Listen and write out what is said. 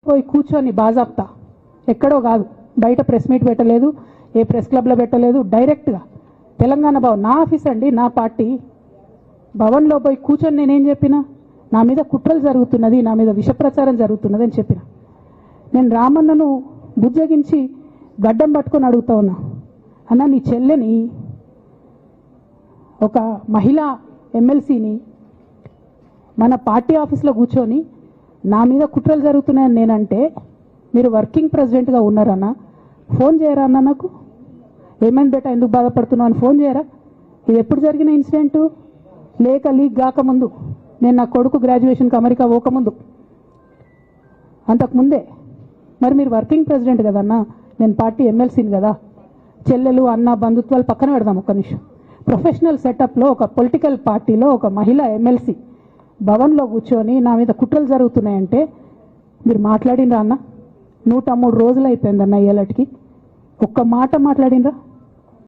పోయి కూర్చొని బాజాప్తా ఎక్కడో కాదు, బయట ప్రెస్ మీట్ పెట్టలేదు, ఏ ప్రెస్ క్లబ్లో పెట్టలేదు, డైరెక్ట్గా తెలంగాణ భవన్ నా ఆఫీస్ అండి, నా పార్టీ భవన్లో పోయి కూర్చొని నేనేం చెప్పినా, నా మీద కుట్రలు జరుగుతున్నది, నా మీద విషప్రచారం జరుగుతున్నది అని చెప్పిన. నేను రామన్నను బుజ్జగించి గడ్డం పట్టుకొని అడుగుతా ఉన్నా, అన్న నీ చెల్లెని ఒక మహిళా ఎమ్మెల్సీని మన పార్టీ ఆఫీస్లో కూర్చొని నా మీద కుట్రలు జరుగుతున్నాయని నేనంటే మీరు వర్కింగ్ ప్రెసిడెంట్గా ఉన్నారన్నా, ఫోన్ చేయరా అన్న, నాకు ఏమైంది బేటా ఎందుకు బాధపడుతున్నావు అని ఫోన్ చేయరా? ఇది ఎప్పుడు జరిగిన ఇన్సిడెంటు? లేక లీక్ కాకముందు, నేను నా కొడుకు గ్రాడ్యుయేషన్కి అమెరికా పోకముందు, అంతకుముందే. మరి మీరు వర్కింగ్ ప్రెసిడెంట్ కదన్నా, నేను పార్టీ ఎమ్మెల్సీని కదా. చెల్లెలు అన్న బంధుత్వాలు పక్కన పెడదాం ఒక్క నిమిషం. ప్రొఫెషనల్ సెటప్లో ఒక పొలిటికల్ పార్టీలో ఒక మహిళా ఎమ్మెల్సీ భవన్లో కూర్చొని నా మీద కుట్రలు జరుగుతున్నాయంటే మీరు మాట్లాడినరా అన్న? 103 రోజులు అయిపోయిందన్న ఇయ్యాలటికి, ఒక్క మాట మాట్లాడినరా?